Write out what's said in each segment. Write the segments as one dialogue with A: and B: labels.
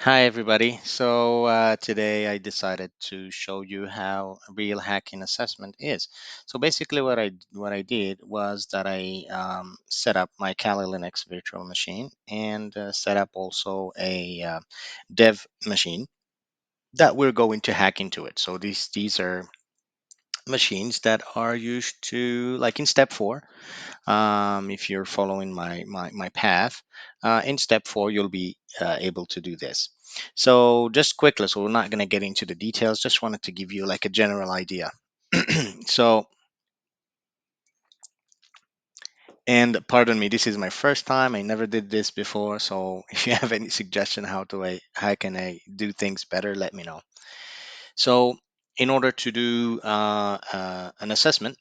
A: Hi everybody. So today I decided to show you how a real hacking assessment is. So basically, what I did was that I set up my Kali Linux virtual machine and set up also a dev machine that we're going to hack into it. So these are machines that are used to, like in step four. If you're following my path, in step four, you'll be able to do this. So just quickly, so we're not going to get into the details, just wanted to give you like a general idea. So, and pardon me, this is my first time. I never did this before. So if you have any suggestion how can I do things better, let me know. So in order to do an assessment,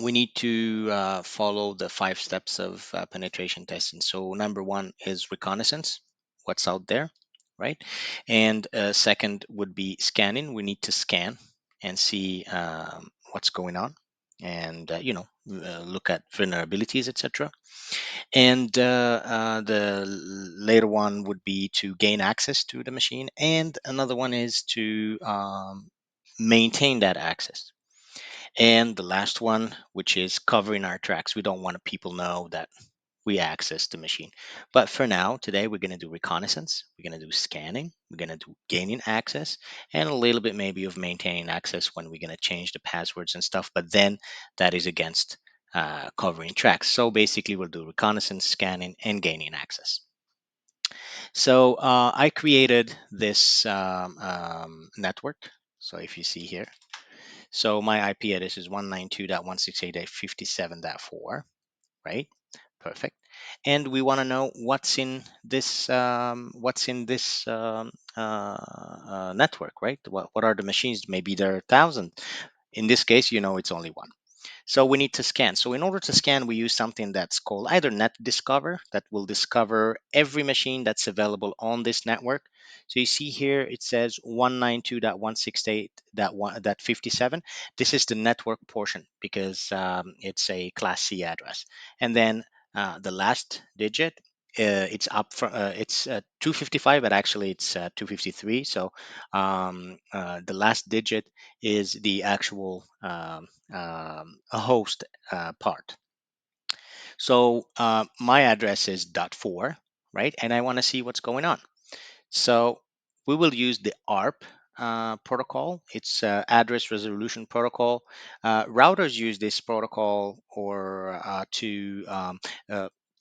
A: we need to follow the 5 steps of penetration testing. So number one is reconnaissance, what's out there, right? And second would be scanning. We need to scan and see what's going on, and look at vulnerabilities, etc. And the later one would be to gain access to the machine, and another one is to maintain that access. And the last one, which is covering our tracks. We don't want people know that we access the machine. But for now, today we're going to do reconnaissance. We're going to do scanning. We're going to do gaining access, and a little bit maybe of maintaining access when we're going to change the passwords and stuff. But then that is against covering tracks. So basically, we'll do reconnaissance, scanning, and gaining access. So I created this network. So if you see here, so my IP address is 192.168.57.4, right? Perfect. And we want to know what's in this network, right? What are the machines? Maybe there are 1,000. In this case, it's only one. So we need to scan. So in order to scan, we use something that's called either netdiscover, that will discover every machine that's available on this network. So you see here it says 192.168.57. This is the network portion because it's a class C address. And then the last digit, it's up from it's 255, but actually it's 253. So the last digit is the actual a host part. So my address is .4, right? And I want to see what's going on. So we will use the ARP protocol. It's address resolution protocol. Routers use this protocol or to uh,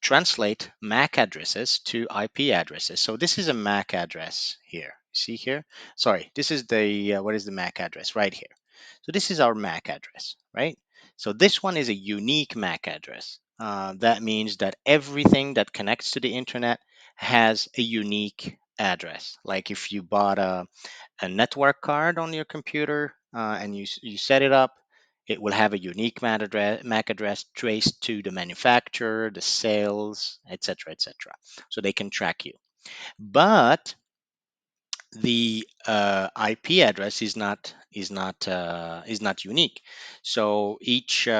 A: translate MAC addresses to IP addresses. So this is a MAC address here. See here? Sorry, this is the what is the MAC address right here? So this is our MAC address, right? So this one is a unique MAC address. That means that everything that connects to the internet has a unique address. Like if you bought a network card on your computer and you set it up, it will have a unique MAC address traced to the manufacturer, the sales, etc., etc. So they can track you. But the IP address is not unique. So each you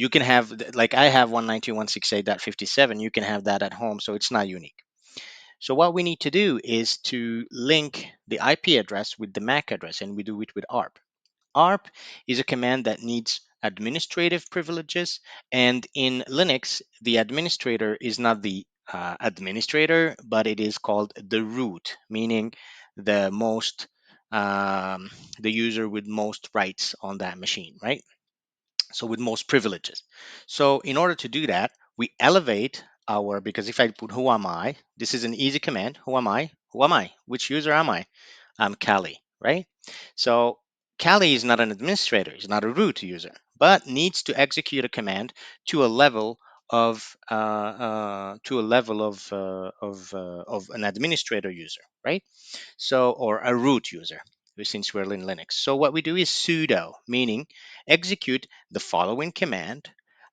A: can have like I have 192.168.57. You can have that at home, so it's not unique. So what we need to do is to link the IP address with the MAC address, and we do it with ARP. ARP is a command that needs administrative privileges, and in Linux, the administrator is not the administrator, but it is called the root, meaning the most the user with most rights on that machine, right? So with most privileges. So in order to do that, we elevate our, because if I put who am I, this is an easy command. Who am I? Who am I? Which user am I? I'm Kali, right? So Kali is not an administrator, he's not a root user, but needs to execute a command to a level of an administrator user, right? So, or a root user, since we're in Linux. So what we do is sudo, meaning execute the following command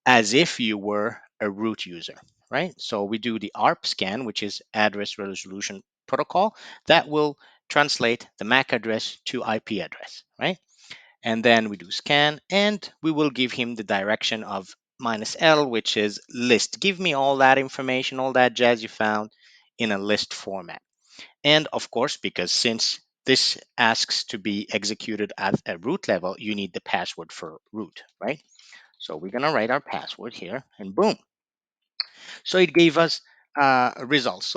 A: as if you were a root user, right? So we do the arp-scan, which is address resolution protocol, that will translate the MAC address to IP address, right? And then we do scan, and we will give him the direction of minus L, which is list. Give me all that information, all that jazz you found in a list format. And of course, because since this asks to be executed at a root level, you need the password for root, right? So we're going to write our password here and boom. So it gave us results.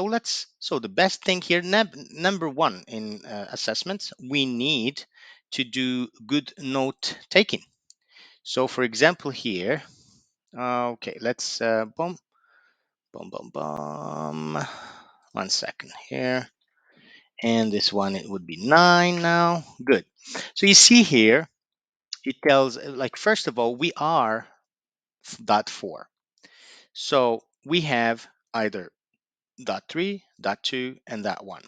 A: So the best thing here, number one in assessments, we need to do good note taking. So for example here, okay, let's boom, boom, boom, boom. 1 second here. And this one, it would be 9 now. Good. So you see here, it tells, like, first of all, we are dot 4. So we have either dot 3, dot 2, and dot 1.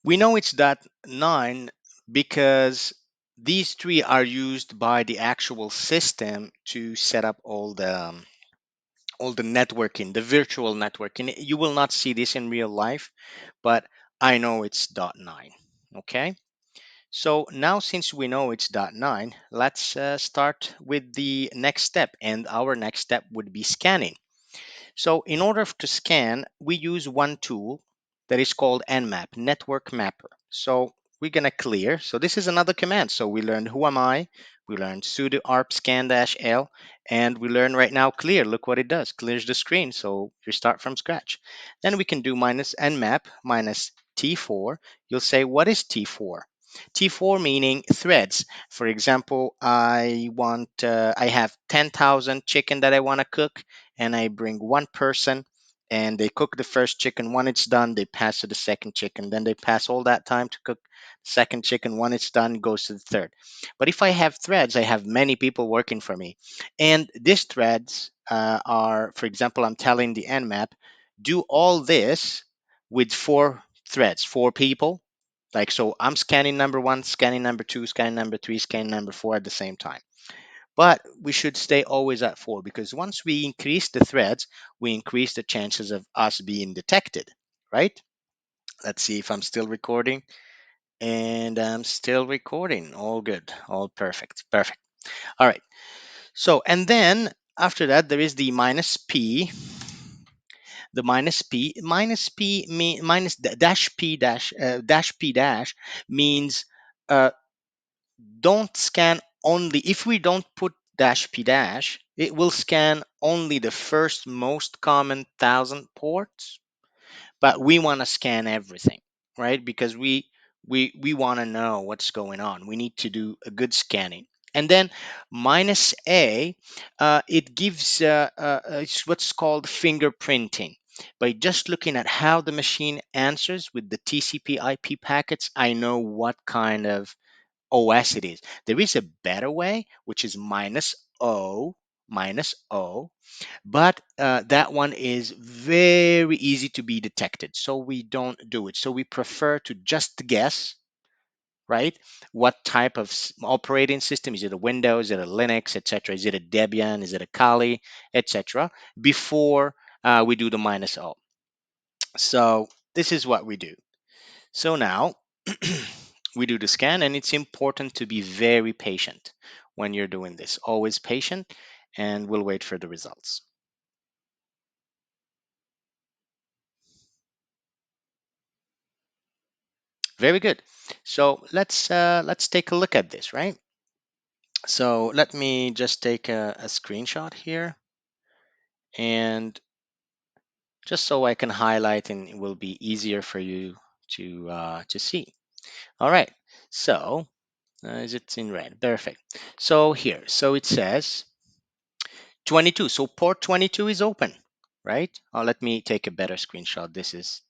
A: We know it's dot 9 because these three are used by the actual system to set up all the networking, the virtual networking. You will not see this in real life, but I know it's dot 9. Okay. So now since we know it's dot 9, let's start with the next step. And our next step would be scanning. So in order to scan, we use one tool that is called Nmap, Network Mapper. So we're going to clear. So this is another command. So we learned who am I, we learned sudo arp-scan -l, and we learn right now clear. Look what it does, clears the screen. So you start from scratch. Then we can do minus nmap minus T4. You'll say, what is T4? T4 meaning threads. For example, I have 10,000 chicken that I want to cook, and I bring one person and they cook the first chicken. When it's done, they pass to the second chicken. Then they pass all that time to cook the second chicken. When it's done, it goes to the third. But if I have threads, I have many people working for me. And these threads are, for example, I'm telling the Nmap, do all this with 4 threads, 4 people. Like, so I'm scanning number 1, scanning number 2, scanning number 3, scanning number 4 at the same time. But we should stay always at 4, because once we increase the threads, we increase the chances of us being detected, right? Let's see if I'm still recording. And I'm still recording. All good. All perfect. Perfect. All right. So, and then after that, there is the minus P. The minus P minus dash P dash means don't scan only, if we don't put dash p dash, it will scan only the first most common 1,000 ports, but we want to scan everything, right? Because we want to know what's going on. We need to do a good scanning. And then minus a, it gives it's what's called fingerprinting. By just looking at how the machine answers with the TCP IP packets, I know what kind of OS it is. There is a better way, which is minus O, but that one is very easy to be detected. So we don't do it. So we prefer to just guess, right? What type of operating system? Is it a Windows? Is it a Linux, etc.? Is it a Debian? Is it a Kali, etc.? Before we do the minus O. So this is what we do. So now we do the scan, and it's important to be very patient when you're doing this. Always patient, and we'll wait for the results. Very good. So let's take a look at this, right? So let me just take a screenshot here, and just so I can highlight, and it will be easier for you to see. All right. So is it in red? Perfect. So here, so it says 22. So port 22 is open, right? Let me take a better screenshot. This is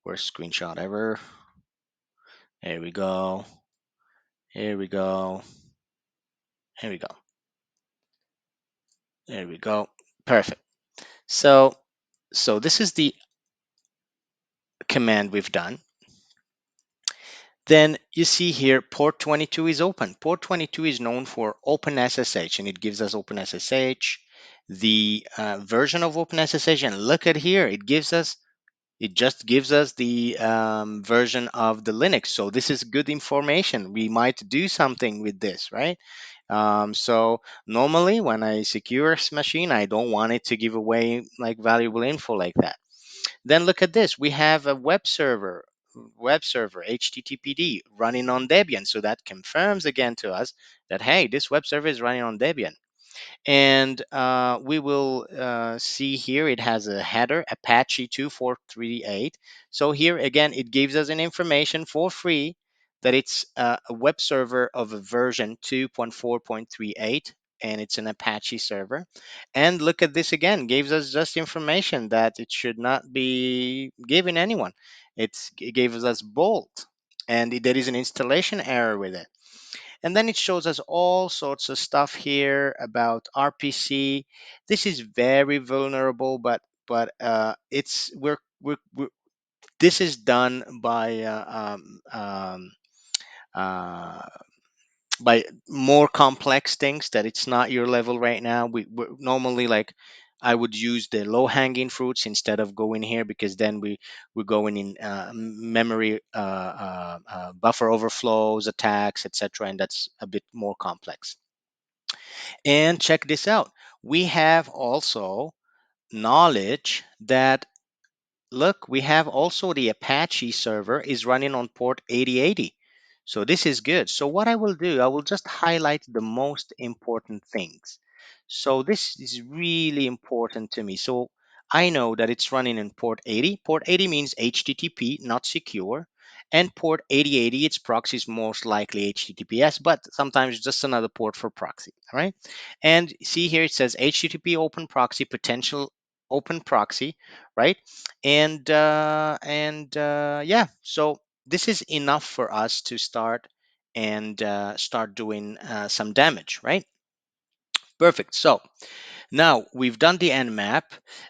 A: worst screenshot ever. Here we go. Here we go. Here we go. There we go. Perfect. So this is the command we've done. Then you see here port 22 is open. Port 22 is known for OpenSSH, and it gives us OpenSSH, the version of OpenSSH. And look at here, it just gives us the version of the Linux. So this is good information. We might do something with this, right? So normally when I secure a machine, I don't want it to give away like valuable info like that. Then look at this. We have a web server HTTPD running on Debian. So that confirms again to us that, hey, this web server is running on Debian. And we will see here it has a header Apache 2438. So here again it gives us an information for free that it's a web server of a version 2.4.38, and it's an Apache server. And look at this again, gives us just information that it should not be given anyone. It gave us bolt, and there is an installation error with it. And then it shows us all sorts of stuff here about RPC. This is very vulnerable, but it's we're this is done uh, by more complex things that it's not your level right now. We're normally like I would use the low hanging fruits instead of going here, because then we're going in memory buffer overflows, attacks, etc., and that's a bit more complex. And check this out. We have also knowledge that, look, we have also the Apache server is running on port 8080. So this is good. So what I will do, I will just highlight the most important things. So this is really important to me. So I know that it's running in port 80. Port 80 means HTTP, not secure. And port 8080, its proxy is most likely HTTPS, but sometimes just another port for proxy. All right. And see here it says HTTP open proxy, potential open proxy, right? And yeah, so this is enough for us to start and start doing some damage, right? Perfect. So now we've done the Nmap.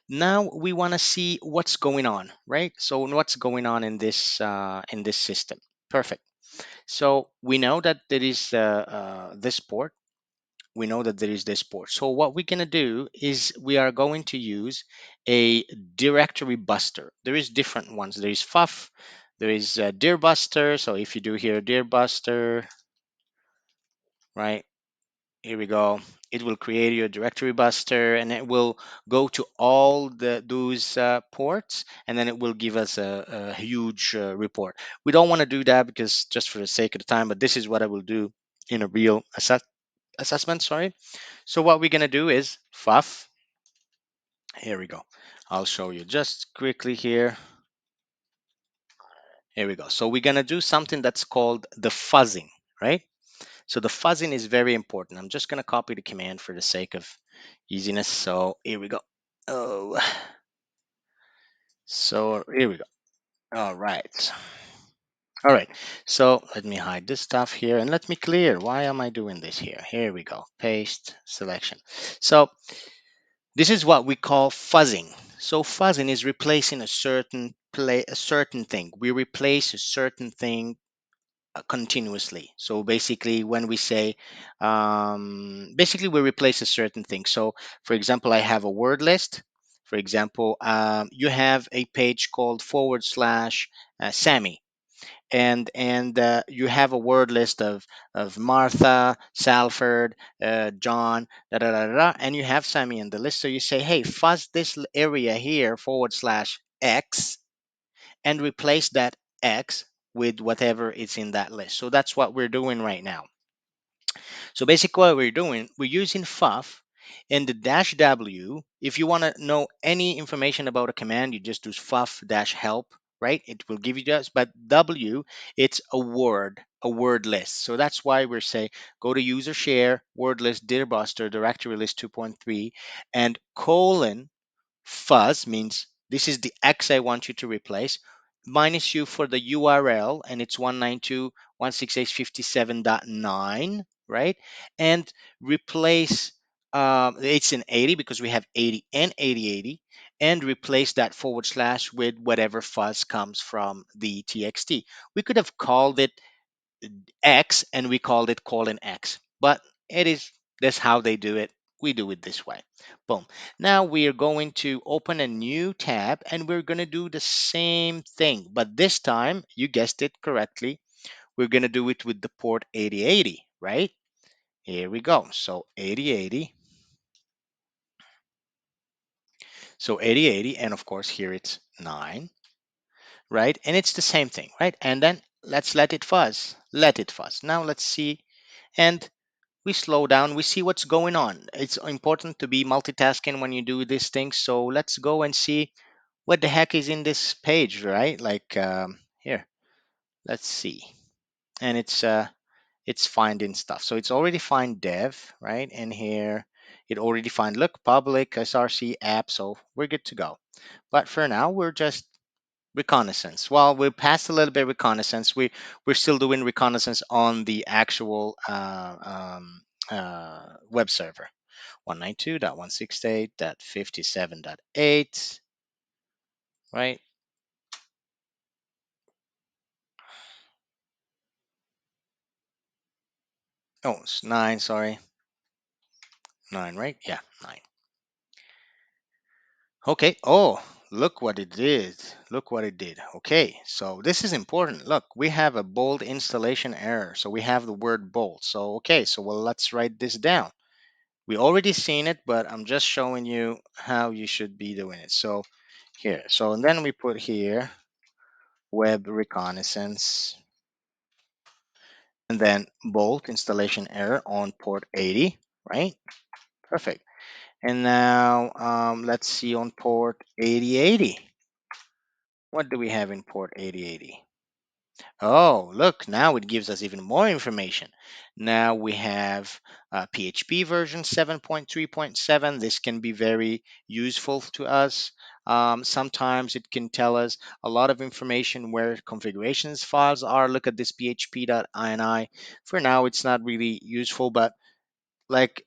A: Now we want to see what's going on, right? So what's going on in this system? Perfect. So we know that there is this port. We know that there is this port. So what we're going to do is we are going to use a directory buster. There is different ones. There is Fuff, there is dir buster. So if you do here dir buster, right, here we go, it will create you a directory buster, and it will go to all those ports, and then it will give us a huge report. We don't want to do that because just for the sake of the time, but this is what I will do in a real assessment, sorry. So what we're going to do is Fuff. Here we go. I'll show you just quickly here. Here we go. So we're going to do something that's called the fuzzing, right? So the fuzzing is very important. I'm just going to copy the command for the sake of easiness. So here we go. Oh, so here we go. All right. All right. So let me hide this stuff here and let me clear. Why am I doing this here? Here we go. Paste selection. So this is what we call fuzzing. So fuzzing is replacing a certain thing. We replace a certain thing continuously. So basically, when we say, basically we replace a certain thing. So for example, I have a word list. For example, you have a page called forward slash Sammy, and you have a word list of Martha, Salford, John, da, da, da, da, da, and you have Sammy in the list. So you say, hey, fuzz this area here forward slash X, and replace that X with whatever is in that list. So that's what we're doing right now. So basically what we're doing, we're using Fuff and the dash W. If you want to know any information about a command, you just do Fuff dash help, right? It will give you just, but W, it's a word list. So that's why we're saying go to user share, word list, dirbuster, directory list 2.3, and colon fuzz means this is the X I want you to replace, minus U for the URL, and it's 192.168.57.9, right? And replace, it's in 80 because we have 80 and 8080, and replace that forward slash with whatever fuzz comes from the TXT. We could have called it X and we called it colon X, but it is that's how they do it. We do it this way. Boom. Now we are going to open a new tab and we're going to do the same thing, but this time you guessed it correctly. We're going to do it with the port 8080, right? Here we go. So 8080. So 8080, and of course here it's 9, right? And it's the same thing, right? And then let's let it fuzz. Let it fuzz. Now let's see. And we slow down. We see what's going on. It's important to be multitasking when you do these things. So let's go and see what the heck is in this page, right? Like here, let's see. And it's finding stuff. So it's already find dev, right? And here it already find, look, public src app. So we're good to go. But for now, we're just reconnaissance. Well, we passed a little bit reconnaissance. We're still doing reconnaissance on the actual web server. 192.168.57.8, right? Oh, it's 9, sorry. 9, right? Yeah, 9. Okay. Oh, look what it did. Look what it did. Okay, so this is important. Look, we have a bold installation error. So we have the word bold. So, okay, so well, let's write this down. We already seen it, but I'm just showing you how you should be doing it. So here, so and then we put here web reconnaissance, and then bolt installation error on port 80, right? Perfect. And now let's see on port 8080. What do we have in port 8080? Oh, look, now it gives us even more information. Now we have PHP version 7.3.7. This can be very useful to us. Sometimes it can tell us a lot of information where configurations files are. Look at this php.ini. For now, it's not really useful, but like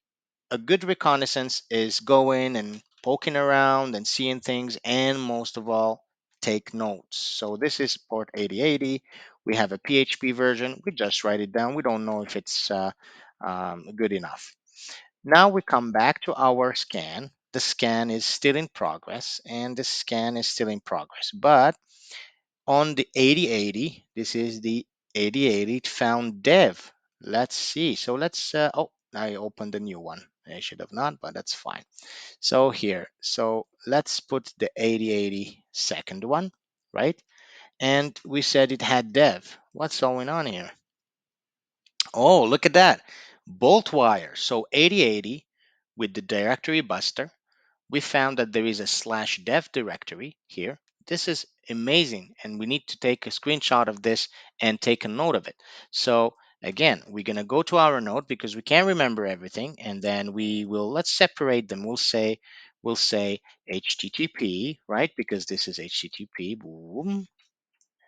A: a good reconnaissance is going and poking around and seeing things, and most of all, take notes. So this is port 8080. We have a PHP version. We just write it down. We don't know if it's good enough. Now we come back to our scan. The scan is still in progress, and the scan is still in progress. But on the 8080, this is the 8080 found dev. Let's see. So let's, oh, I opened a new one. I should have not, but that's fine. So here, so let's put the 8080 second one, right? And we said it had dev. What's going on here? Oh, look at that. Bolt wire. So 8080 with the directory buster, we found that there is a slash dev directory here. This is amazing, and we need to take a screenshot of this and take a note of it. So again, we're going to go to our note because we can't remember everything, and then we will, let's separate them. We'll say HTTP, right? Because this is HTTP, boom,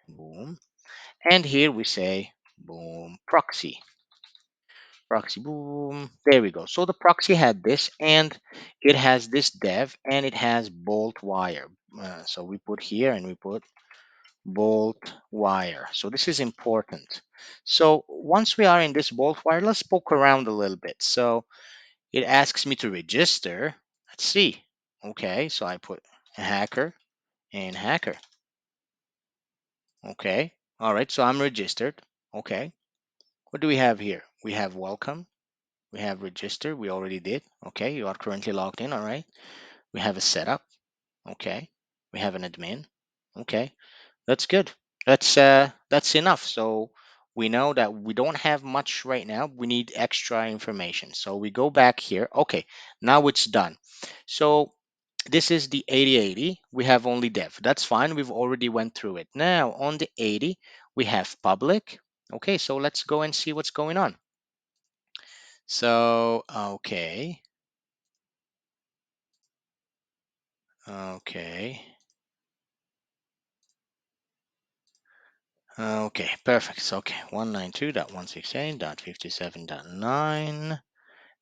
A: boom. And here we say, boom, proxy, boom. There we go. So the proxy had this, and it has this dev, and it has bolt wire. So we put here, and we put bolt wire. So this is important. So once we are in this bolt wire, let's poke around a little bit. So it asks me to register. Let's see. Okay, so I put hacker and hacker. Okay. All right, so I'm registered. Okay. What do we have here? We have welcome. We have register. We already did. Okay, you are currently logged in. All right. We have a setup. Okay. We have an admin. Okay, that's good. That's enough. So we know that we don't have much right now. We need extra information. So we go back here. Okay, now it's done. So this is the 8080. We have only dev. That's fine. We've already went through it. Now on the 80, we have public. Okay, so let's go and see what's going on. So okay. Okay. Okay, perfect. So, okay, 192.168.57.9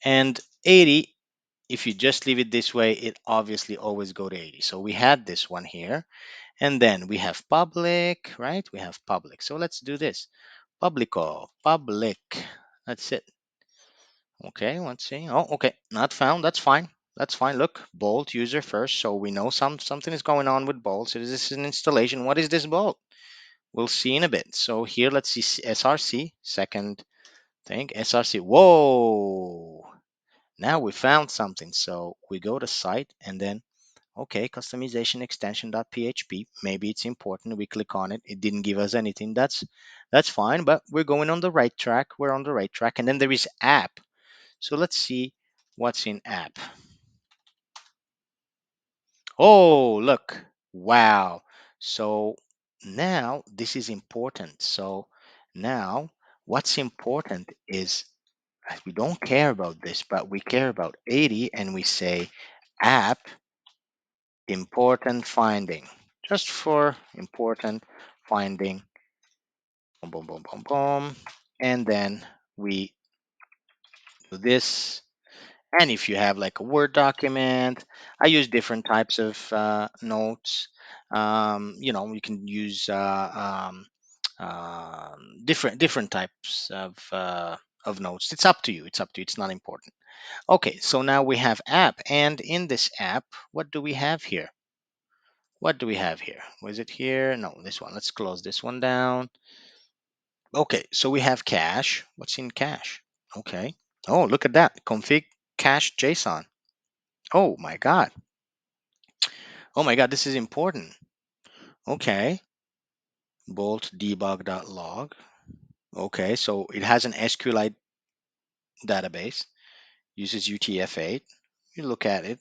A: and 80. If you just leave it this way, it obviously always go to 80. So we had this one here, and then we have public, right? We have public. So let's do this. Publico, public. That's it. Okay, let's see. Oh, okay, not found. That's fine. That's fine. Look, bolt user first. So we know something is going on with bolt. So this is an installation. What is this bolt? We'll see in a bit. So here, let's see src second think src. Whoa, now we found something. So we go to site and then, okay, customization extension.php. Maybe it's important. We click on it. It didn't give us anything. That's fine, but we're going on the right track. We're on the right track. And then there is app. So let's see what's in app. Oh, look. Wow. So now this is important. So now what's important is we don't care about this, but we care about 80 and we say app important finding. Just for important finding. Boom, boom, boom, boom, boom. And then we do this. And if you have like a Word document, I use different types of notes. You can use different types of notes. It's up to you. It's up to you. It's not important. Okay, so now we have app, and in this app, what do we have here? What do we have here? Was it here? No, this one. Let's close this one down. Okay, so we have cache. What's in cache? Okay. Oh, look at that. Config cache JSON. Oh my God. Oh my God, this is important. Okay. Bolt debug.log. Okay, so it has an SQLite database, uses UTF-8. You look at it,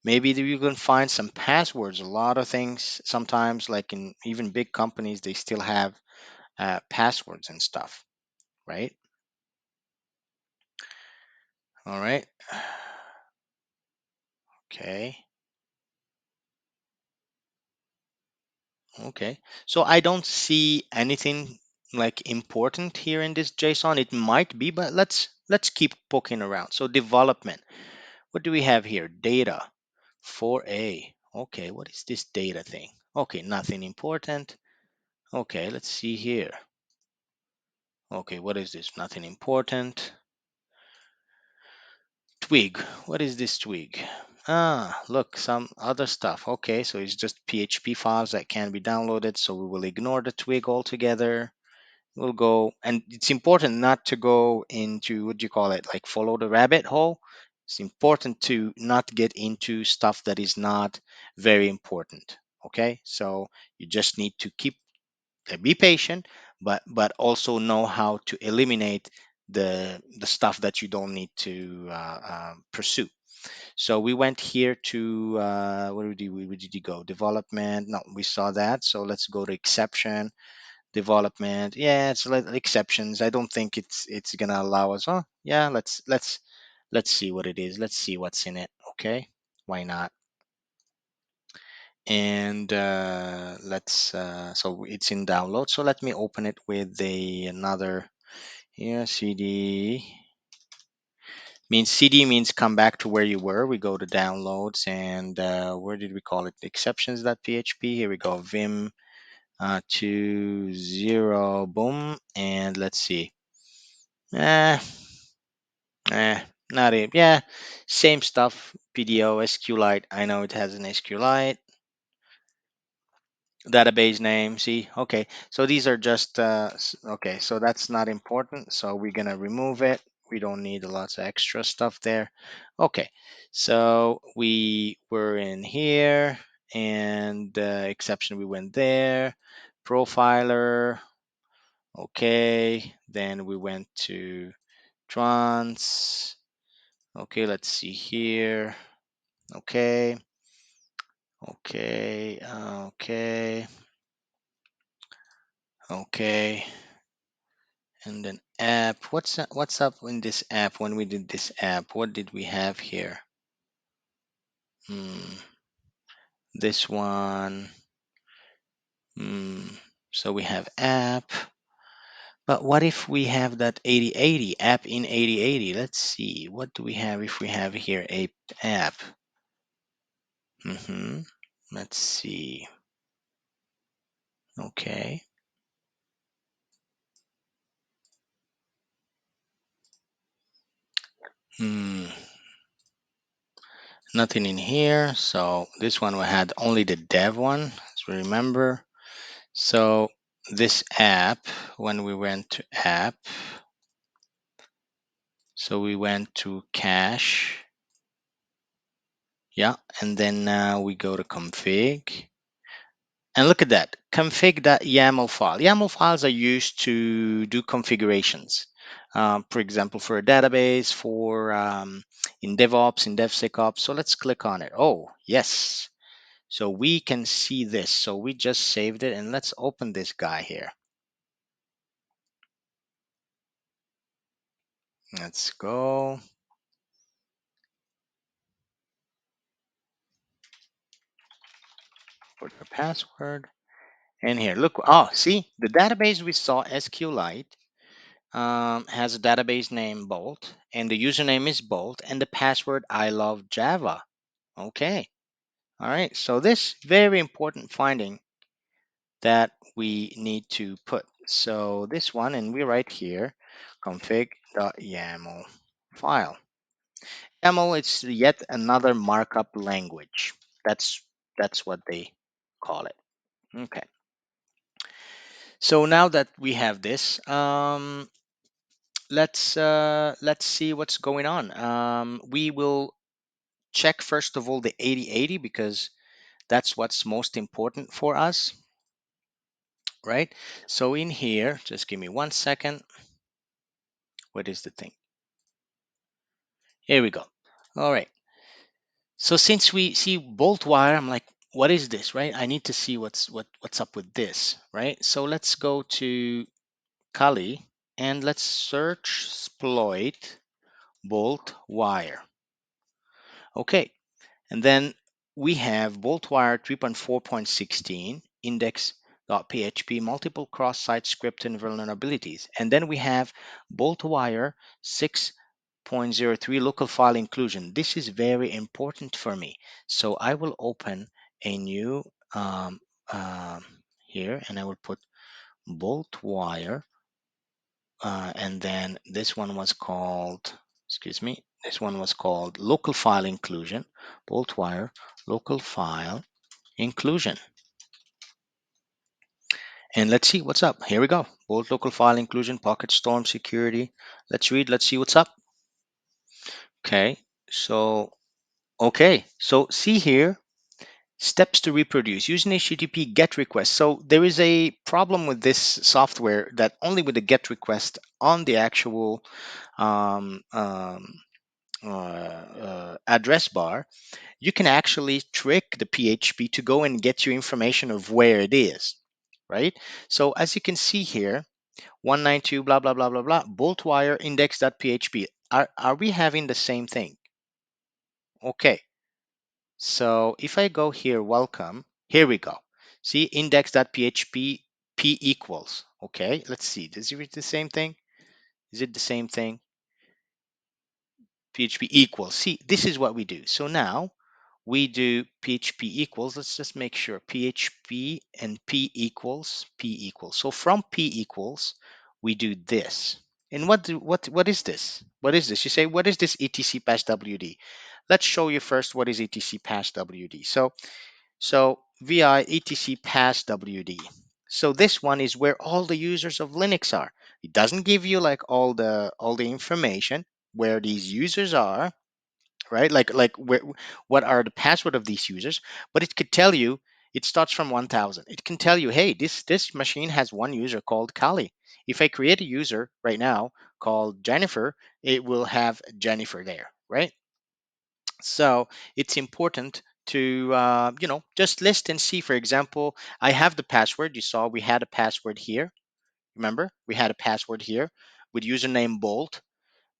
A: maybe you can find some passwords. A lot of things, sometimes, like in even big companies, they still have passwords and stuff, right? All right. Okay. Okay. So I don't see anything like important here in this JSON. It might be, but let's keep poking around. So development. What do we have here? Data 4A. Okay, what is this data thing? Okay, nothing important. Okay, let's see here. Okay, what is this? Nothing important. Twig. What is this twig? Ah, look, some other stuff. Okay, so it's just PHP files that can be downloaded. So we will ignore the twig altogether. We'll go, and it's important not to go into, what do you call it, like follow the rabbit hole. It's important to not get into stuff that is not very important. Okay, so you just need to be patient, but also know how to eliminate the stuff that you don't need to pursue. So we went here to where did you go? Development. No, we saw that. So let's go to exception. Development. Yeah, it's like exceptions. I don't think it's gonna allow us. Oh yeah, let's see what it is. Let's see what's in it. Okay, why not? And let's so it's in download. So let me open it with another. Yeah, cd means cd means come back to where you were. We go to downloads, and where did we call it? Exceptions.php. Here we go. Vim 2.0. Boom, and let's see. Eh, eh, not it. Yeah, same stuff. PDO, SQLite. I know it has an SQLite. Database name. See, okay. So these are just, okay. So that's not important. So we're going to remove it. We don't need lots of extra stuff there. Okay. So we were in here, and exception, we went there. Profiler. Okay. Then we went to trans. Okay, let's see here. Okay, okay, okay, okay. And then app. What's up in this app? When we did this app, what did we have here? Hmm, this one. Hmm. So we have app. But what if we have that 8080 app in 8080? Let's see. What do we have if we have here a app? Let's see. Okay. Hmm. Nothing in here. So this one we had only the dev one, as we remember. So this app, when we went to app, So we went to cache, yeah, and then we go to config. And look at that, config.yaml file. YAML files are used to do configurations. For example, for a database, for in DevOps, in DevSecOps. So let's click on it. Oh, yes. So we can see this. So we just saved it, and let's open this guy here. Let's go. Put the password. And here, look. Oh, see, the database we saw, SQLite, has a database name Bolt, and the username is Bolt, and the password I love Java. Okay. All right. So this very important finding that we need to put. So this one, and we write here config.yaml file. YAML is yet another markup language. That's that's what they call it. Okay. So now that we have this, let's see what's going on. We will check first of all the 8080 because that's what's most important for us, right? So in here, just give me 1 second. What is the thing? Here we go. All right. So since we see bolt wire, I'm like, what is this, right? I need to see what's up with this, right? So let's go to Kali and let's search exploit bolt wire. Okay, and then we have BoltWire 3.4.16 index.php multiple cross-site script and vulnerabilities. And then we have BoltWire 6.03 local file inclusion. This is very important for me. So I will open a new um, here and I will put BoltWire and then this one was called, excuse me, this one was called local file inclusion, boltwire local file inclusion. And let's see what's up. Here we go. Bolt local file inclusion, pocket storm security. Let's read, let's see what's up. Okay, so see here, steps to reproduce using HTTP GET request. So there is a problem with this software that only with the GET request on the actual um, um, address bar, you can actually trick the PHP to go and get you information of where it is, right? So as you can see here, 192 blah blah blah blah blah boltwire index.php. Are we having the same thing? Okay. So if I go here, welcome, here we go. See index.php p equals. Okay, let's see. Is it the same thing? Is it the same thing? PHP equals. See, this is what we do. So now we do PHP equals. Let's just make sure PHP and P equals P equals. So from P equals, we do this. And what is this? What is this? You say, what is this etc pass WD? Let's show you first what is etc pass WD. So vi etc pass WD. So this one is where all the users of Linux are. It doesn't give you like all the information where these users are, right? Like what are the password of these users, but it could tell you it starts from 1000. It can tell you, hey, this machine has one user called Kali. If I create a user right now called Jennifer, it will have Jennifer there, right? So it's important to just list and see. For example, I have the password. You saw we had a password here. Remember, we had a password here with username Bolt.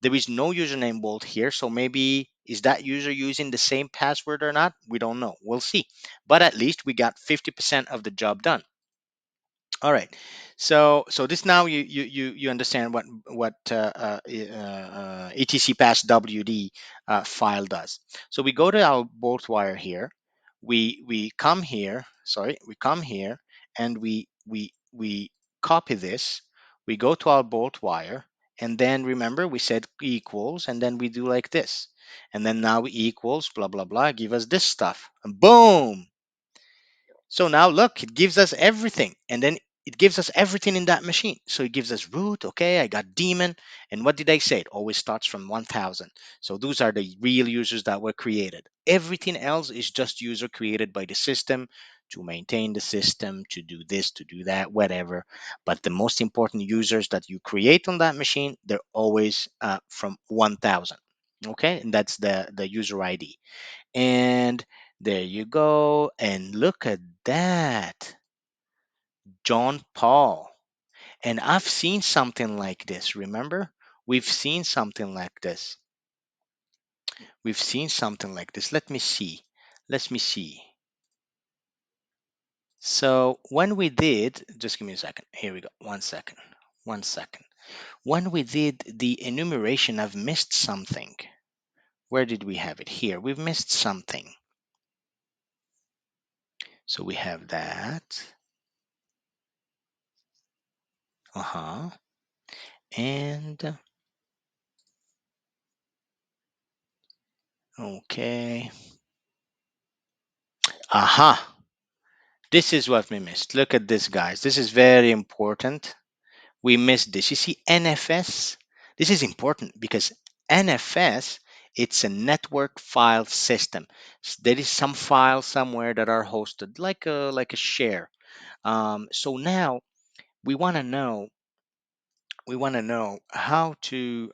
A: There is no username Bolt here, so maybe is that user using the same password or not? We don't know. We'll see. But at least we got 50% of the job done. All right. So this now you understand what etc pass wd file does. So we go to our bolt wire here. We come here. Sorry, we come here and we copy this. We go to our bolt wire and then remember we said equals and then we do like this and then now equals blah blah blah give us this stuff and boom. So now look, it gives us everything. And then it gives us everything in that machine. So it gives us root, okay, I got daemon, and what did I say? It always starts from 1000. So those are the real users that were created. Everything else is just user created by the system to maintain the system, to do this, to do that, whatever. But the most important users that you create on that machine, they're always from 1000. Okay, and that's the user ID. And there you go. And look at that. John Paul. And I've seen something like this, remember? We've seen something like this. We've seen something like this. Let me see. Let me see. So when we did, just give me a second. Here we go. 1 second. 1 second. When we did the enumeration, I've missed something. Where did we have it? Here. We've missed something. So we have that. Uh-huh. And okay. Aha. This is what we missed. Look at this, guys. This is very important. We missed this. You see, NFS, this is important because NFS, it's a network file system. There is some files somewhere that are hosted like a share. So now we want to know how to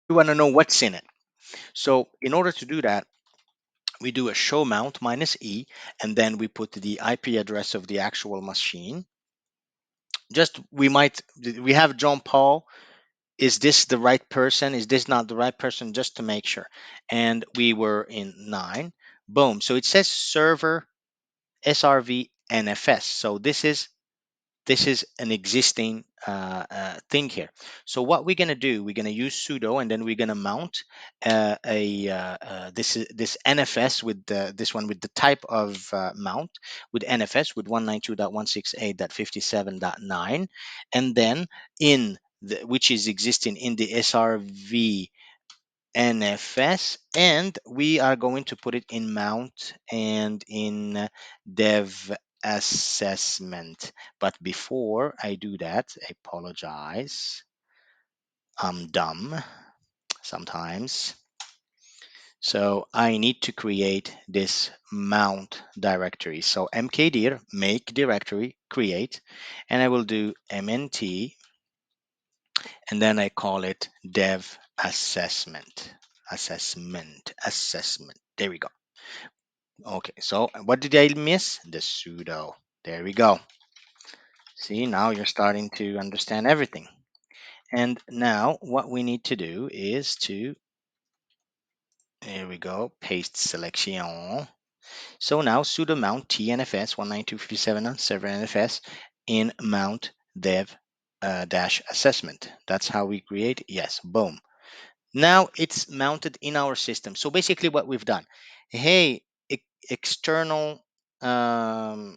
A: we want to know what's in it. So in order to do that, we do a show mount minus e, and then we put the IP address of the actual machine. Just we have John Paul. Is this the right person? Is this not the right person? Just to make sure. And we were in 9. Boom. So it says server srv nfs. So this is an existing thing here. So what we're going to do, we're going to use sudo, and then we're going to mount this NFS with this one with the type of mount with NFS with 192.168.57.9, and then which is existing in the SRV NFS, and we are going to put it in mount and in dev assessment. But before I do that, I apologize. I'm dumb sometimes. So I need to create this mount directory. So mkdir make directory create, and I will do mnt, and then I call it dev assessment. There we go. Okay, so what did I miss? The sudo. There we go. See, now you're starting to understand everything. And now what we need to do is here we go, paste selection. So now sudo mount tnfs 192.57 server nfs in mount dev dash assessment. That's how we create. Yes, boom. Now it's mounted in our system. So basically what we've done, hey, external um,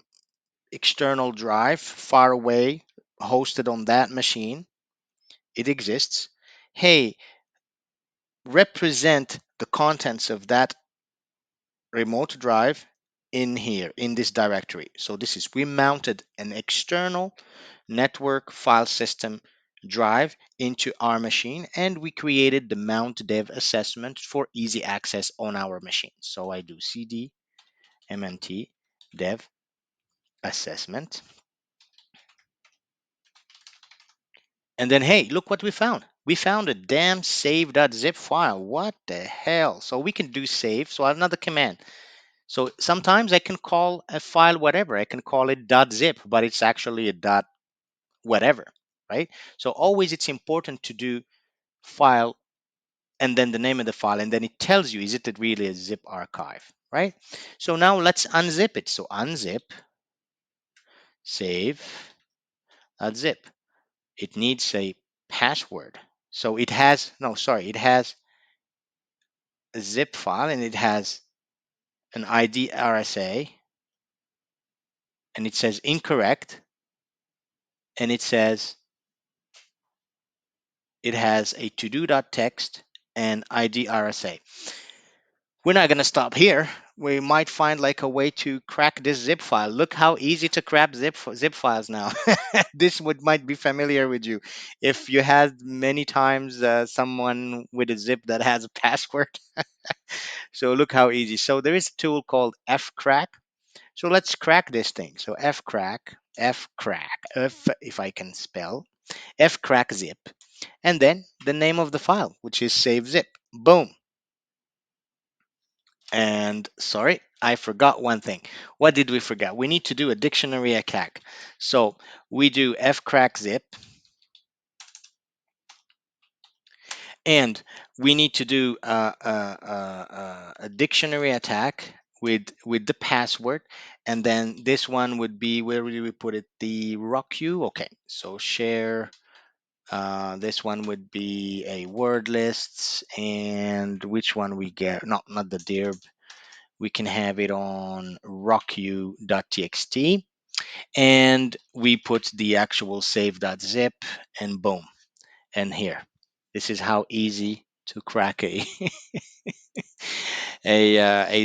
A: external drive far away hosted on that machine, it exists. Hey, represent the contents of that remote drive in here in this directory. So this is, we mounted an external network file system drive into our machine, and we created the mount dev assessment for easy access on our machine. So I do cd mnt dev assessment. And then, hey, look what we found. We found a damn save.zip file. What the hell? So we can do save. So I have another command. So sometimes I can call a file whatever. I can call it .zip, but it's actually a dot whatever, right? So always it's important to do file and then the name of the file, and then it tells you, is it really a zip archive, right? So now let's unzip it. So unzip, save, zip. It needs a password. So it has, no, sorry, it has a zip file, and it has an ID RSA, and it says incorrect, and it says it has a to-do.txt and ID RSA. We're not going to stop here. We might find like a way to crack this zip file. Look how easy to crack zip files now. This would might be familiar with you if you had many times someone with a zip that has a password. So look how easy. So there is a tool called fcrack. So let's crack this thing. So fcrack, if I can spell, fcrack zip, and then the name of the file, which is save zip. Boom. And sorry, I forgot one thing. What did we forget? We need to do a dictionary attack. So we do fcrack zip, and we need to do a dictionary attack with the password, and then this one would be, where do we put it? The rock queue. Okay, so share. This one would be a word lists, and which one we get? Not the dir. We can have it on rocku.txt, and we put the actual save.zip, and boom. And here, this is how easy to crack a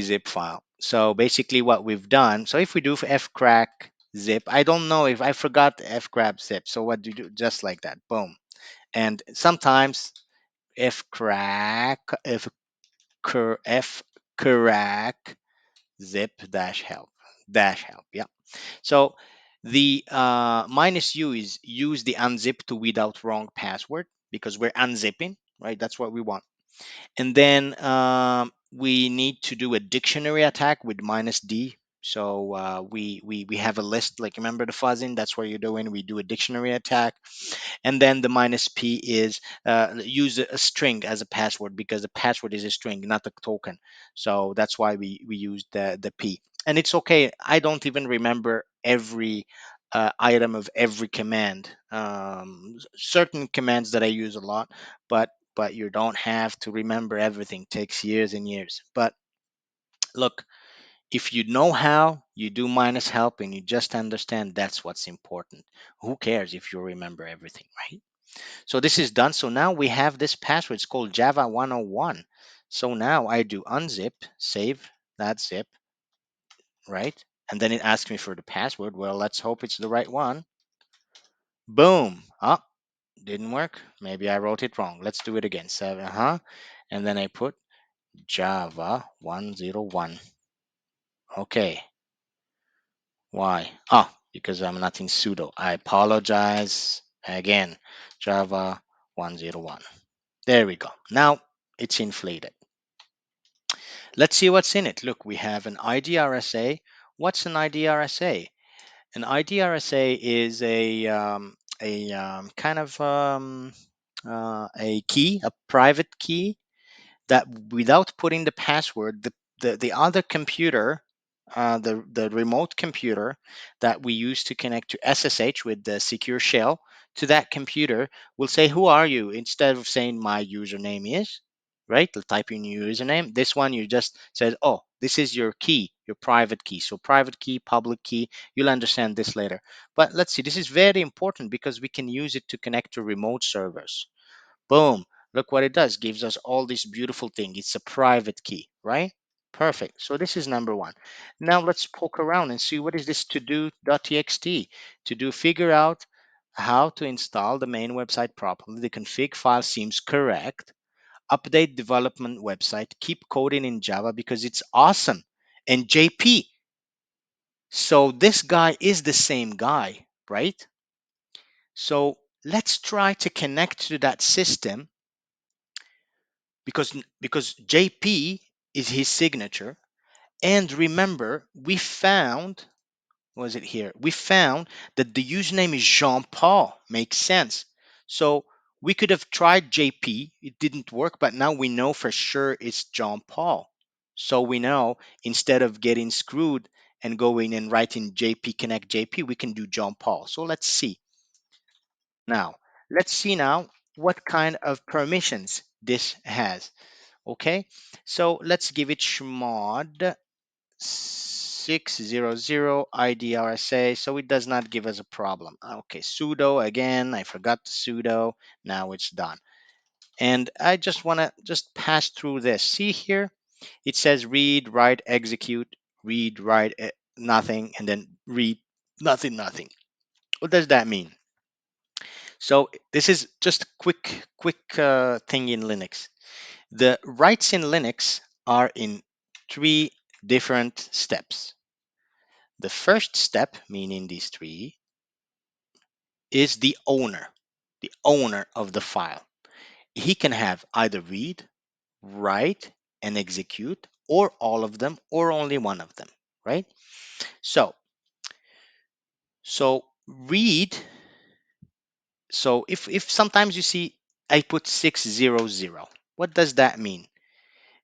A: zip file. So basically what we've done, so if we do fcrack zip, I don't know if I forgot the fcrack zip. So what do you do? Just like that, boom. And sometimes fcrack, fcrack zip dash help. Yeah. So the minus u is use the unzip to weed out wrong password, because we're unzipping, right? That's what we want. And then we need to do a dictionary attack with minus d. So we have a list, like remember the fuzzing, that's what you're doing. We do a dictionary attack. And then the minus p is use a string as a password, because the password is a string, not a token. So that's why we use the p. And it's okay, I don't even remember every item of every command. Certain commands that I use a lot, but you don't have to remember everything. It takes years and years. But look, if you know how, you do minus help and you just understand, that's what's important. Who cares if you remember everything, right? So this is done. So now we have this password. It's called Java 101. So now I do unzip, save that zip, right? And then it asks me for the password. Well, let's hope it's the right one. Boom. Oh, didn't work. Maybe I wrote it wrong. Let's do it again. Seven, and then I put Java 101. Okay. Why? Oh, because I'm not in sudo. I apologize. Again, Java 101. There we go. Now it's inflated. Let's see what's in it. Look, we have an IDRSA. What's an IDRSA? An IDRSA is a kind of a key, a private key, that without putting the password, the other computer, the remote computer that we use to connect to SSH with the secure shell, to that computer will say, who are you? Instead of saying my username is, right? They'll type in your username. This one, you just says, oh, this is your key, your private key. So private key, public key, you'll understand this later. But let's see, this is very important because we can use it to connect to remote servers. Boom. Look what it does. Gives us all this beautiful thing. It's a private key, right? Perfect. So this is number one. Now let's poke around and see what is this to-do.txt. To do, figure out how to install the main website properly. The config file seems correct. Update development website. Keep coding in Java because it's awesome. And JP. So this guy is the same guy, right? So let's try to connect to that system, because JP is his signature. And remember, we found, was it here? We found that the username is Jean Paul. Makes sense. So we could have tried JP, it didn't work, but now we know for sure it's Jean Paul. So we know, instead of getting screwed and going and writing JP connect JP, we can do Jean Paul. So let's see. Now, let's see now what kind of permissions this has. Okay, so let's give it chmod 600 IDRSA, so it does not give us a problem. Okay, sudo again, I forgot the sudo. Now it's done. And I just want to just pass through this. See here, It says read, write, execute, read, write, nothing, and then read, nothing, nothing. What does that mean? So this is just a quick thing in Linux. The writes in Linux are in three different steps. The first step, meaning these three, is the owner of the file. He can have either read, write, and execute, or all of them, or only one of them, right? So, so read. So if sometimes you see I put 600, what does that mean?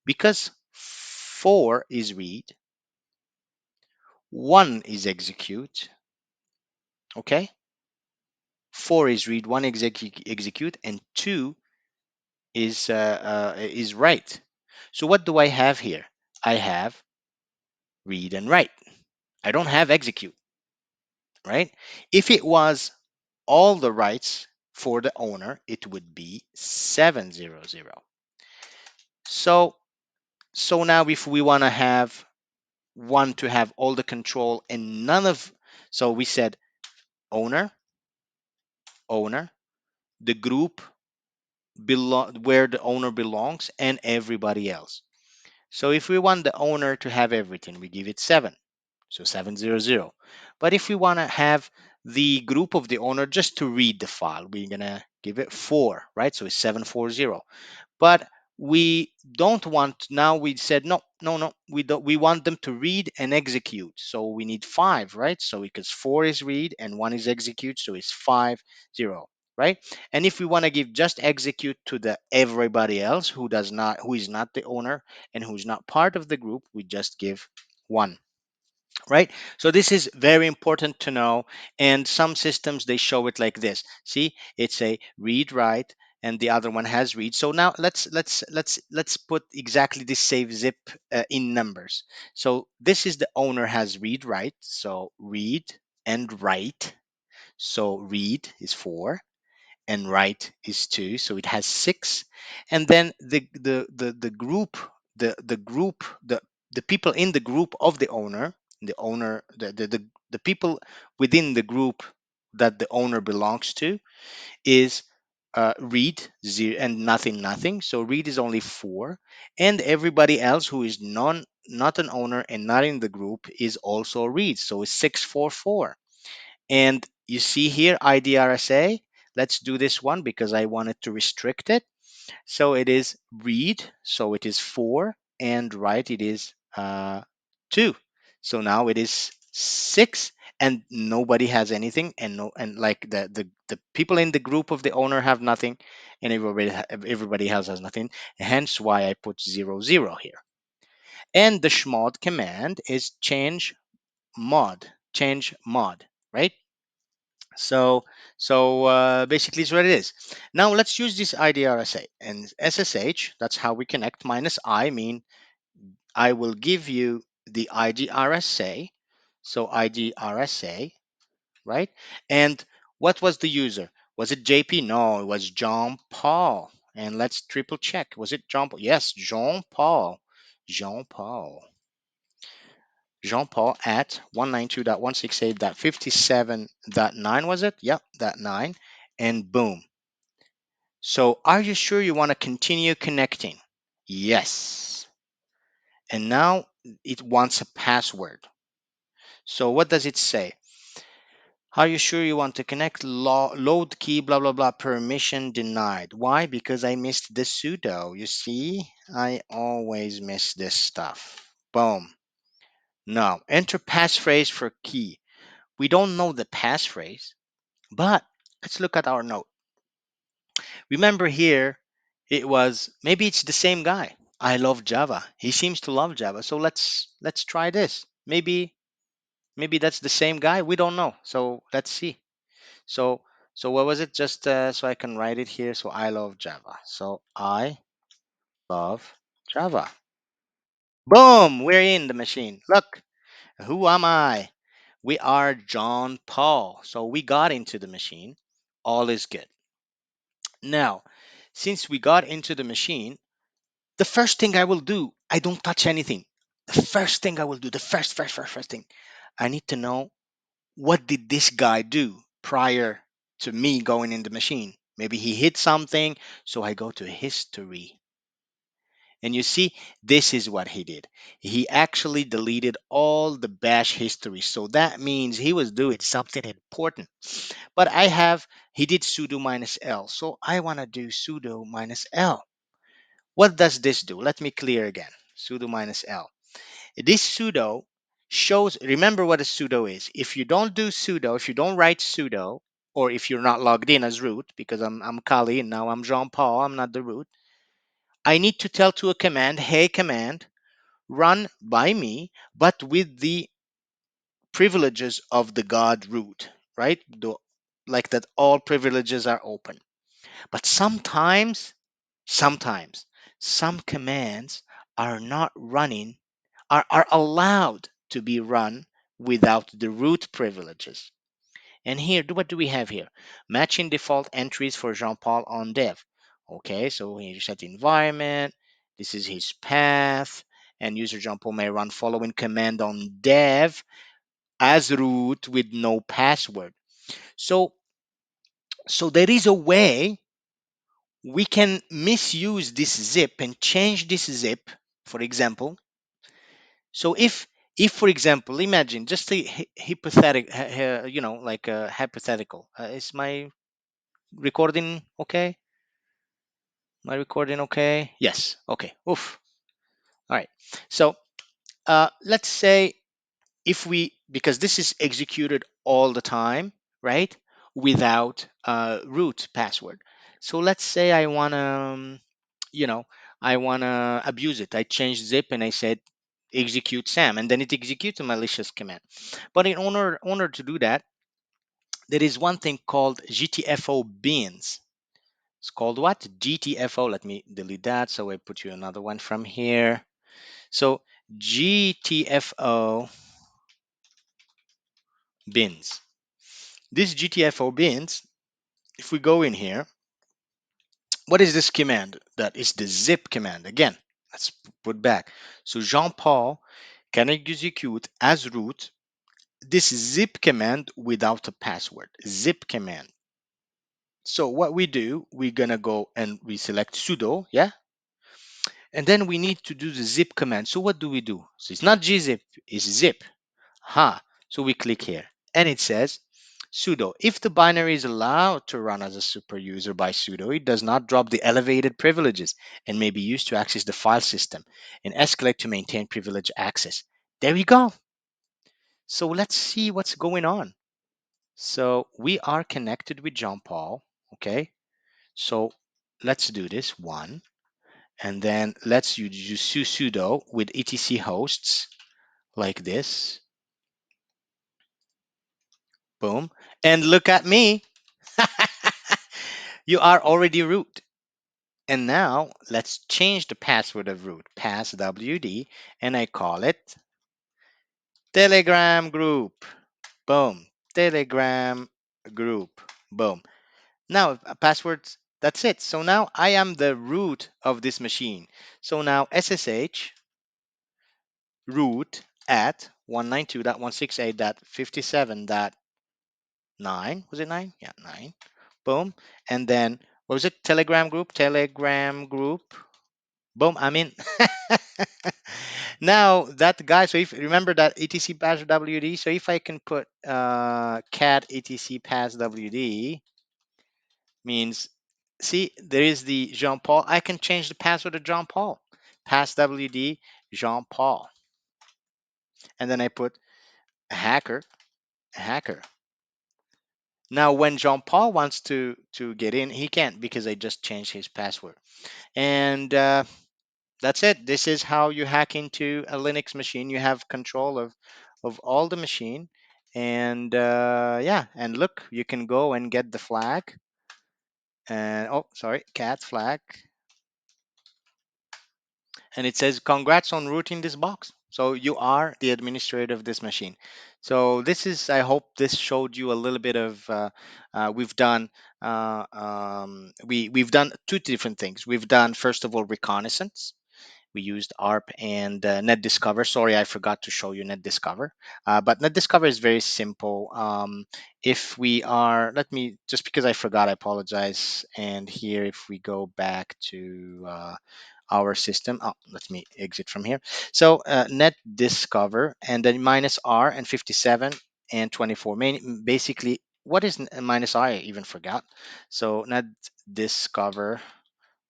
A: Because 4 is read, 1 is execute, okay? 4 is read, 1 execute, and 2 is write. So what do I have here? I have read and write. I don't have execute, right? If it was all the rights for the owner, it would be 700. So so now if we want to have one to have all the control and none of, so we said owner, owner, the group where the owner belongs, and everybody else. So if we want the owner to have everything, we give it 7. So 700. But if we want to have the group of the owner just to read the file, we're going to give it 4, right? So it's 740. But we don't want, now we said no, no, no, we don't, we want them to read and execute, so we need 5, right? So because 4 is read and 1 is execute, so it's 50, right? And if we want to give just execute to the everybody else who does not, who is not the owner and who's not part of the group, we just give 1, right? So this is very important to know, and some systems they show it like this. See, it's a read write and the other one has read. So now let's put exactly this save zip in numbers. So this is the owner has read write, so read and write. So read is 4 and write is 2, so it has 6. And then the group, the group, the people in the group of the owner, the people within the group that the owner belongs to is read 0 and nothing, nothing. So read is only 4, and everybody else who is not an owner and not in the group is also read, so it's 644. And you see here IDRSA. Let's do this one because I wanted to restrict it. So it is read, so it is 4, and write it is 2. So now it is 6, and nobody has anything, and no, and like the people in the group of the owner have nothing, and everybody else has nothing. Hence why I put 00 here. And the chmod command is change mod, right? So basically is what it is. Now let's use this IDRSA and SSH. That's how we connect. Minus I mean I will give you the IDRSA. So IDRSA, right? And what was the user? Was it JP? No, it was John Paul. And let's triple check. Was it John Paul? Yes, Jean Paul. Jean Paul. Jean Paul at 192.168.57.9, was it? Yep, that 9. And boom. So are you sure you want to continue connecting? Yes. And now it wants a password. So what does it say? Are you sure you want to connect? Load key, blah, blah, blah, permission denied. Why? Because I missed the sudo. You see, I always miss this stuff. Boom. Now, enter passphrase for key. We don't know the passphrase, but let's look at our note. Remember here, it was, maybe it's the same guy. I love Java. He seems to love Java. So let's try this. Maybe that's the same guy. We don't know. So let's see. So so what was it? Just so I can write it here. So I love Java. So I love Java. Boom! We're in the machine. Look, who am I? We are John Paul. So we got into the machine. All is good. Now, since we got into the machine, the first thing I will do I don't touch anything. The first thing I will do, the first thing, I need to know what did this guy do prior to me going in the machine. Maybe he hit something, so I go to history. And you see, this is what he did. He actually deleted all the bash history. So that means he was doing something important. But he did sudo minus L. So I want to do sudo minus L. What does this do? Let me clear again. Sudo minus L. This sudo shows, remember what a sudo is. If you don't do sudo, if you don't write sudo, or if you're not logged in as root, because I'm Kali and now I'm Jean Paul, I'm not the root, I need to tell to a command, hey command, run by me, but with the privileges of the God root, right? Like that all privileges are open. But sometimes, some commands are not running, are allowed to be run without the root privileges. And here, what do we have here? Matching default entries for Jean-Paul on dev. Okay, so we set the environment. This is his path. And user Jean-Paul may run following command on dev as root with no password. So, so there is a way we can misuse this zip and change this zip, for example. So if for example, imagine just a hypothetical, like a hypothetical. Is my recording okay? My recording okay? Yes. Okay. Oof. All right. So let's say if we, because this is executed all the time, right? Without root password. So let's say I want to, you know, I want to abuse it. I changed zip and I said execute Sam, and then it executes a malicious command. But in order to do that, there is one thing called gtfobins. It's called what? GTFO. Let me delete that. So I put you another one from here. So GTFO bins. This GTFO bins, if we go in here, what is this command? That is the zip command. Again, let's put back. So Jean Paul can execute as root this zip command without a password. Zip command. So what we do, we're gonna go and we select sudo, yeah, and then we need to do the zip command. So what do we do? So it's not gzip, it's zip. So we click here and it says sudo. If the binary is allowed to run as a super user by sudo, it does not drop the elevated privileges and may be used to access the file system and escalate to maintain privilege access. There we go. So let's see what's going on. So we are connected with Jean Paul. Okay. So let's do this one. And then let's use sudo with etc hosts like this. Boom. And look at me. You are already root. And now let's change the password of root. Pass WD. And I call it Telegram group. Boom. Telegram group. Boom. Now passwords. That's it. So now I am the root of this machine. So now SSH root at 192.168.57.9. Was it 9? Yeah, 9. Boom. And then what was it? Telegram group. Telegram group. Boom. I'm in. Now that guy. So if remember that etc pass wd. So if I can put cat etc pass wd means, see, there is the Jean Paul. I can change the password of Jean Paul. Pass wd Jean Paul. And then I put a hacker. Now, when Jean Paul wants to get in, he can't because I just changed his password. And that's it. This is how you hack into a Linux machine. You have control of all the machine. And yeah, and look, you can go and get the flag. And oh, sorry, cat flag. And it says congrats on rooting this box. So you are the administrator of this machine. So this is, I hope this showed you a little bit of we've done we've done two different things. We've done, first of all, reconnaissance, We used ARP and netdiscover. Sorry, I forgot to show you netdiscover. But netdiscover is very simple. If we are, let me, just because I forgot, I apologize. And here, if we go back to our system, oh, let me exit from here. So net discover and then minus R and 57 and 24. Basically, what is minus R? I even forgot. So net discover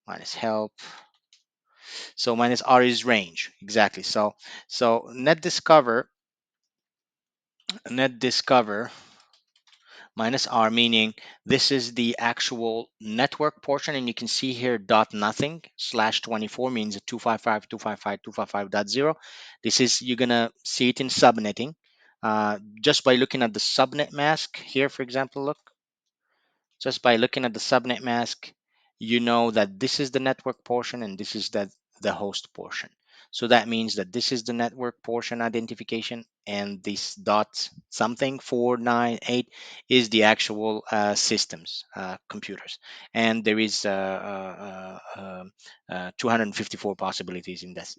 A: minus help. So minus R is range, exactly. So net discover minus R, meaning this is the actual network portion, and you can see here dot nothing slash 24 means 255.255.255.0. This is, you're gonna see it in subnetting just by looking at the subnet mask here. For example, look, just by looking at the subnet mask, you know that this is the network portion and this is the host portion. So that means that this is the network portion identification, and this dot something 498 is the actual systems, computers. And there is 254 possibilities in this.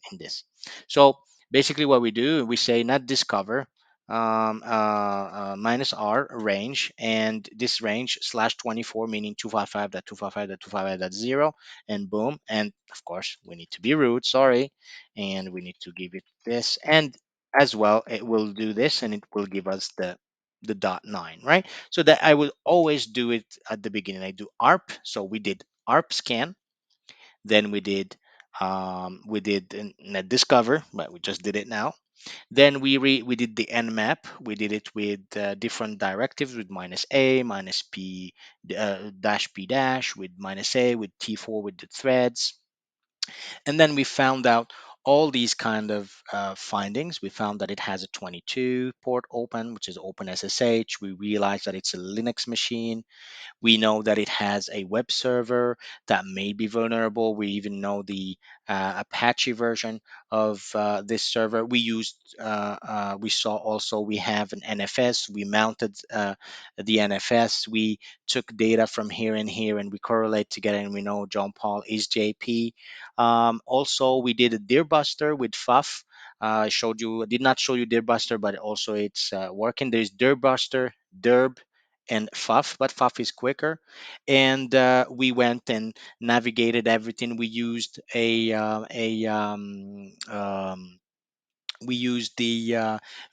A: So basically what we do, we say net discover minus R range, and this range slash 24, meaning 255.255.255.0, and boom. And of course, we need to be root, sorry, and we need to give it this, and as well, it will do this, and it will give us the dot nine, right? So that I will always do it at the beginning. I do ARP, so we did ARP scan, then we did net discover, but we just did it now. Then we did the Nmap. We did it with different directives, with minus a, minus p, dash p dash, with minus a, with t4, with the threads. And then we found out all these kind of findings. We found that it has a 22 port open, which is open SSH. We realized that it's a Linux machine. We know that it has a web server that may be vulnerable. We even know the Apache version of this server. We saw also we have an NFS. We mounted the NFS. We took data from here and here, and we correlate together, and we know John Paul is JP. Also, we did a Deerbuster with Fuff. I showed you, did not show you Deerbuster, but also it's working. There's Deerbuster, Derb, and Fuff, but Fuff is quicker. And we went and navigated everything. We used the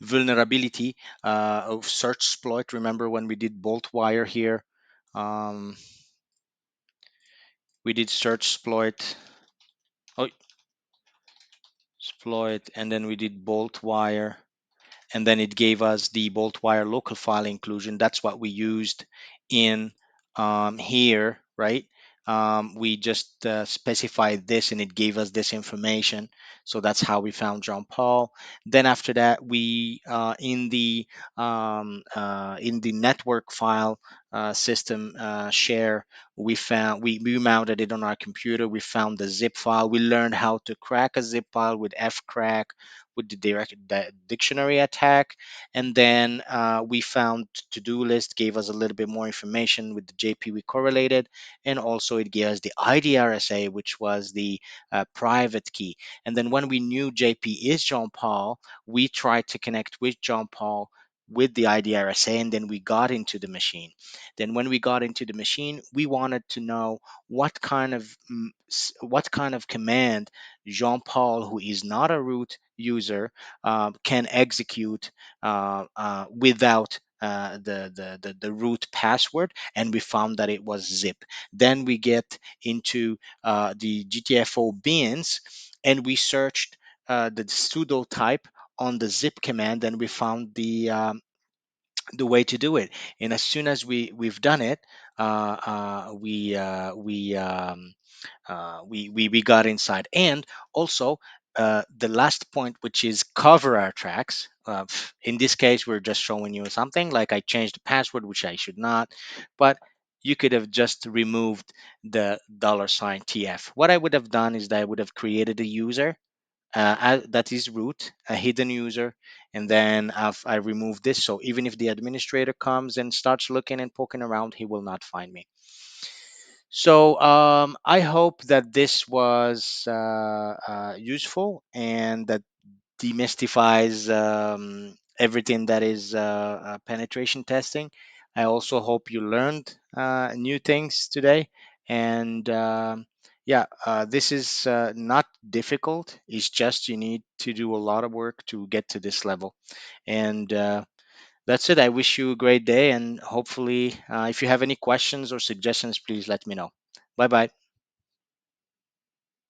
A: vulnerability of search exploit. Remember when we did bolt wire here? Um, we did search exploit. Oh, exploit, and then we did bolt wire, and then it gave us the bolt wire local file inclusion. That's what we used in here, right? We just specified this, and it gave us this information. So that's how we found John Paul. Then after that, we in the network file system share, we mounted it on our computer. We found the zip file. We learned how to crack a zip file with fcrack, with the direct dictionary attack. And then we found to-do list, gave us a little bit more information with the JP we correlated. And also it gave us the IDRSA, which was the private key. And then when we knew JP is John Paul, we tried to connect with John Paul with the IDRSA, and then we got into the machine. Then when we got into the machine, we wanted to know what kind of command Jean Paul, who is not a root user, can execute without the root password, and we found that it was zip. Then we get into the gtfobins, and we searched the sudo type on the zip command, and we found the way to do it. And as soon as we've done it, we got inside. And also the last point, which is cover our tracks. In this case, we're just showing you something like I changed the password, which I should not, but you could have just removed the $ TF. What I would have done is that I would have created a user that is root, a hidden user, and then I remove this. So even if the administrator comes and starts looking and poking around, he will not find me. So I hope that this was useful and that demystifies everything that is penetration testing. I also hope you learned new things today. And yeah, this is not difficult. It's just you need to do a lot of work to get to this level. And that's it. I wish you a great day. And hopefully, if you have any questions or suggestions, please let me know. Bye bye.